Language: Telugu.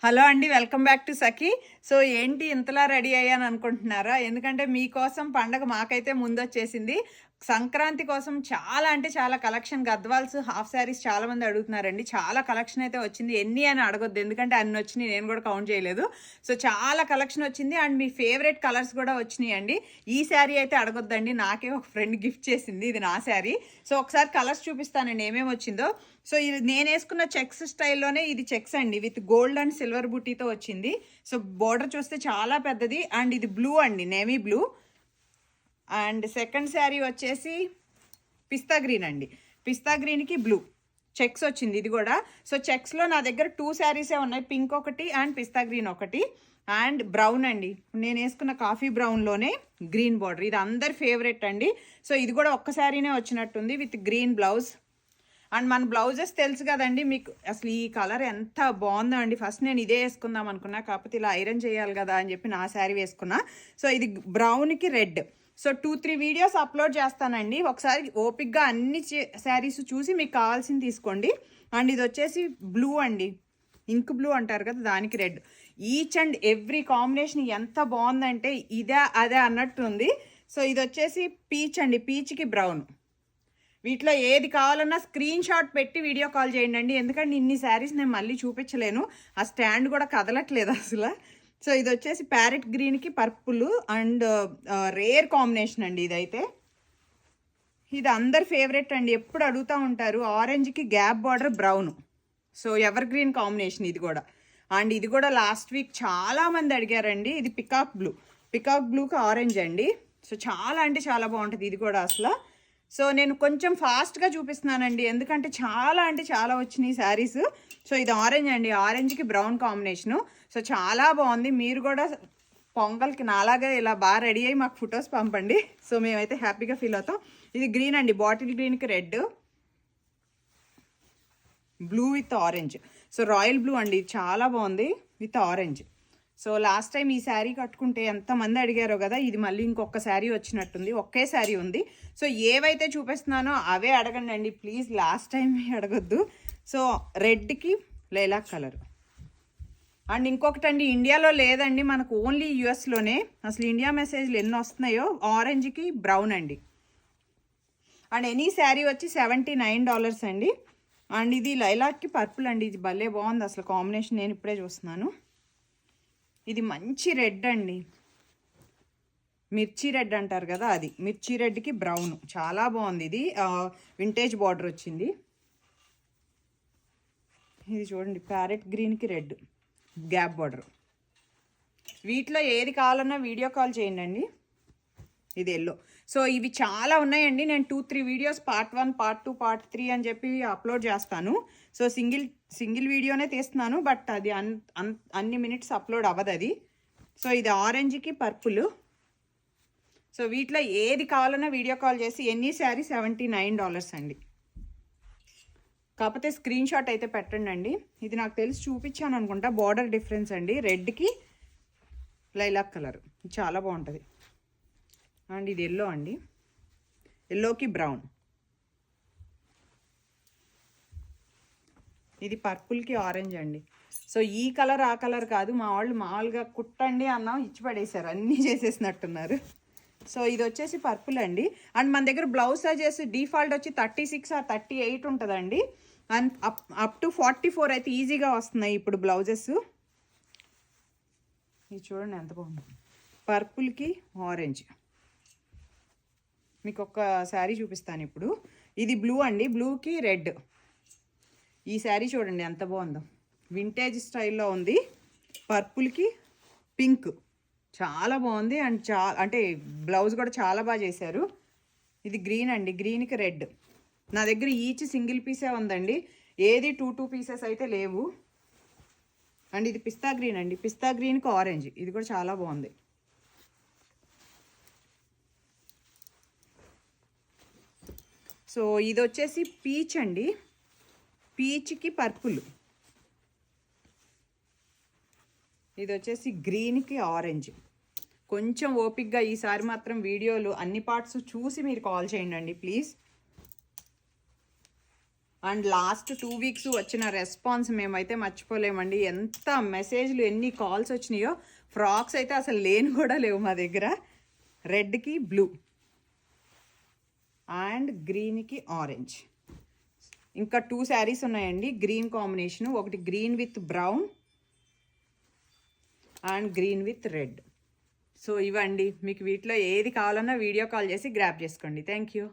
హలో అండి, welcome back to Sakhi. So ఏంటి ఇంతలా రెడీ అయ్యాను అనుకుంటున్నారా? ఎందుకంటే మీకోసం పండగ మాకైతే ముందొచ్చేసింది. సంక్రాంతి కోసం చాలా అంటే చాలా కలెక్షన్, గద్వాల్స్, హాఫ్ శారీస్ చాలా మంది అడుగుతున్నారండి. చాలా కలెక్షన్ అయితే వచ్చింది. ఎన్ని అని అడగొద్దు, ఎందుకంటే అన్ని వచ్చినాయి, నేను కూడా కౌంట్ చేయలేదు. సో చాలా కలెక్షన్ వచ్చింది అండ్ మీ ఫేవరెట్ కలర్స్ కూడా వచ్చినాయి అండి. ఈ శారీ అయితే అడగొద్దండి, నాకే ఒక ఫ్రెండ్ గిఫ్ట్ చేసింది, ఇది నా శారీ. సో ఒకసారి కలర్స్ చూపిస్తానండి ఏమేమి వచ్చిందో. సో ఇది నేను వేసుకున్న చెక్స్ స్టైల్లోనే, ఇది చెక్స్ అండి విత్ గోల్డ్ అండ్ సిల్వర్ బుట్టీతో వచ్చింది. సో బోర్డర్ చూస్తే చాలా పెద్దది అండ్ ఇది బ్లూ అండి, navy blue. And second sari వచ్చేసి పిస్తా గ్రీన్ అండి, పిస్తా గ్రీన్కి బ్లూ చెక్స్ వచ్చింది ఇది కూడా. సో చెక్స్లో నా దగ్గర 2 శారీసే ఉన్నాయి, పింక్ ఒకటి అండ్ పిస్తా గ్రీన్ ఒకటి. అండ్ బ్రౌన్ అండి, నేను వేసుకున్న కాఫీ బ్రౌన్లోనే గ్రీన్ బార్డర్, ఇది అందరి ఫేవరెట్ అండి. సో ఇది కూడా ఒక్క శారీనే వచ్చినట్టుంది విత్ గ్రీన్ బ్లౌజ్. అండ్ మన బ్లౌజెస్ తెలుసు కదండి మీకు, అసలు ఈ కలర్ ఎంత బాగుందో అండి. ఫస్ట్ నేను ఇదే వేసుకుందాం అనుకున్నా, కాకపోతే ఇలా ఐరన్ చేయాలి కదా అని చెప్పి నా శారీ వేసుకున్నా. సో ఇది బ్రౌన్కి రెడ్. సో 2-3 వీడియోస్ అప్లోడ్ చేస్తానండి, ఒకసారి ఓపిక్గా అన్ని శారీస్ చూసి మీకు కావాల్సింది తీసుకోండి. అండ్ ఇది వచ్చేసి బ్లూ అండి, ఇంక్ బ్లూ అంటారు కదా, దానికి red. Each and every combination ఎంత బాగుందంటే ఇదే అదే అన్నట్టు ఉంది. సో ఇది వచ్చేసి పీచ్ అండి, పీచ్కి బ్రౌన్. వీటిలో ఏది కావాలన్నా స్క్రీన్ షాట్ పెట్టి వీడియో కాల్ చేయండి, ఎందుకంటే ఇన్ని శారీస్ నేను మళ్ళీ చూపించలేను, ఆ స్టాండ్ కూడా కదలట్లేదు అసలు. సో ఇది వచ్చేసి ప్యారెట్ గ్రీన్కి పర్పుల్ అండ్ రేర్ కాంబినేషన్ అండి ఇదైతే. ఇది అందరి ఫేవరెట్ అండి, ఎప్పుడు అడుగుతూ ఉంటారు. ఆరెంజ్కి gap border brown, so evergreen combination ఇది కూడా. అండ్ ఇది కూడా లాస్ట్ వీక్ చాలామంది అడిగారండి. ఇది పికాక్ బ్లూ, పికాక్ బ్లూకి ఆరెంజ్ అండి. సో చాలా అంటే చాలా బాగుంటుంది ఇది కూడా అసలు. సో నేను కొంచెం ఫాస్ట్గా చూపిస్తున్నానండి, ఎందుకంటే చాలా అంటే చాలా వచ్చినాయి శారీస్. సో ఇది ఆరెంజ్ అండి, ఆరెంజ్కి బ్రౌన్ కాంబినేషను. సో చాలా బాగుంది. మీరు కూడా పొంగల్కి నాలాగా ఇలా బాగా రెడీ అయ్యి మాకు ఫొటోస్ పంపండి, సో మేమైతే హ్యాపీగా ఫీల్ అవుతాం. ఇది గ్రీన్ అండి, బాటిల్ గ్రీన్కి red, blue with orange. So royal blue అండి, చాలా బాగుంది with orange. So last time ఈ శారీ కట్టుకుంటే ఎంతమంది అడిగారో కదా, ఇది మళ్ళీ ఇంకొక శారీ వచ్చినట్టుంది, ఒకే శారీ ఉంది. సో ఏవైతే చూపిస్తున్నానో అవే అడగండి అండి ప్లీజ్, లాస్ట్ టైం అడగొద్దు. సో రెడ్కి లైలాక్ కలర్. అండ్ ఇంకొకటి అండి, ఇండియాలో లేదండి, మనకు ఓన్లీ యూఎస్లోనే. అసలు ఇండియా మెసేజ్లు ఎన్ని వస్తున్నాయో. ఆరెంజ్కి బ్రౌన్ అండి. అండ్ ఎనీ శారీ వచ్చి $79 అండి. అండ్ ఇది లైలాక్కి పర్పుల్ అండి, ఇది భలే బాగుంది అసలు కాంబినేషన్, నేను ఇప్పుడే చూస్తున్నాను. ఇది మంచి రెడ్ అండి, మిర్చి రెడ్ అంటారు కదా, అది మిర్చి రెడ్కి బ్రౌన్, చాలా బాగుంది. ఇది వింటేజ్ బార్డర్ వచ్చింది. ఇది చూడండి, ప్యారెట్ గ్రీన్కి రెడ్ గ్యాప్ బార్డర్. వీటిలో ఏది కావాలన్నా వీడియో కాల్ చేయండి. ఇది ఎల్లో. సో ఇవి చాలా ఉన్నాయండి, నేను 2-3 వీడియోస్ పార్ట్ 1, పార్ట్ 2, పార్ట్ 3 అని చెప్పి అప్లోడ్ చేస్తాను. సో సింగిల్ వీడియోనే తీస్తున్నాను, బట్ అది అన్ని మినిట్స్ అప్లోడ్ అవ్వదు అది. సో ఇది ఆరెంజ్కి పర్పుల్. సో వీటిలో ఏది కావాలన్నా వీడియో కాల్ చేసి, ఎన్ని శారీ $79 అండి. కాకపోతే స్క్రీన్ షాట్ అయితే పెట్టండి అండి. ఇది నాకు తెలిసి చూపించాను అనుకుంటా, బార్డర్ డిఫరెన్స్ అండి, రెడ్కి లైలాక్ కలర్ చాలా బాగుంటుంది. అండ్ ఇది ఎల్లో అండి, ఎల్లోకి బ్రౌన్. ఇది పర్పుల్కి ఆరెంజ్ అండి. సో ఈ కలర్ ఆ కలర్ కాదు, మా వాళ్ళు మామూలుగా కుట్టండి అన్నాం ఇచ్చి పడేశారు, అన్నీ చేసేసినట్టున్నారు. సో ఇది వచ్చేసి పర్పుల్ అండి. అండ్ మన దగ్గర బ్లౌజ్ సైజెస్ డిఫాల్ట్ వచ్చి 36 or 38 ఉంటుందండి. అండ్ అప్ టు 44 అయితే ఈజీగా వస్తున్నాయి ఇప్పుడు బ్లౌజెస్. ఇది చూడండి ఎంత బాగుంది, పర్పుల్కి ఆరెంజ్. మీకు ఒక శారీ చూపిస్తాను ఇప్పుడు. ఇది బ్లూ అండి, బ్లూకి రెడ్. ఈ శారీ చూడండి ఎంత బాగుందో, వింటేజ్ స్టైల్లో ఉంది, పర్పుల్కి పింక్, చాలా బాగుంది. అండ్ అంటే బ్లౌజ్ కూడా చాలా బాగా చేశారు. ఇది గ్రీన్ అండి, గ్రీన్కి రెడ్. నా దగ్గర ఈచ్ సింగిల్ పీసే ఉందండి, ఏది 2 పీసెస్ అయితే లేవు. అండ్ ఇది పిస్తా గ్రీన్ అండి, పిస్తా గ్రీన్కి ఆరెంజ్, ఇది కూడా చాలా బాగుంది. సో ఇది వచ్చేసి పీచ్ అండి, పీచ్కి పర్పుల్. ఇది వచ్చేసి గ్రీన్కి ఆరెంజ్. కొంచెం ఓపిక్గా ఈసారి మాత్రం వీడియోలు అన్ని పార్ట్స్ చూసి మీరు కాల్ చేయండి ప్లీజ్. అండ్ లాస్ట్ 2 వీక్స్ వచ్చిన రెస్పాన్స్ మేమైతే మర్చిపోలేమండి. ఎంత మెసేజ్లు ఎన్ని కాల్స్ వచ్చినాయో. ఫ్రాక్స్ అయితే అసలు లేని కూడా లేవు మా దగ్గర. రెడ్కి బ్లూ అండ్ గ్రీన్కి ఆరెంజ్. ఇంకా 2 శారీస్ ఉన్నాయండి గ్రీన్ కాంబినేషన్. ఒకటి green with brown and green with red. So ఇవండి, మీకు వీటిలో ఏది కావాలన్నా వీడియో కాల్ చేసి గ్రాప్ చేసుకోండి. Thank you.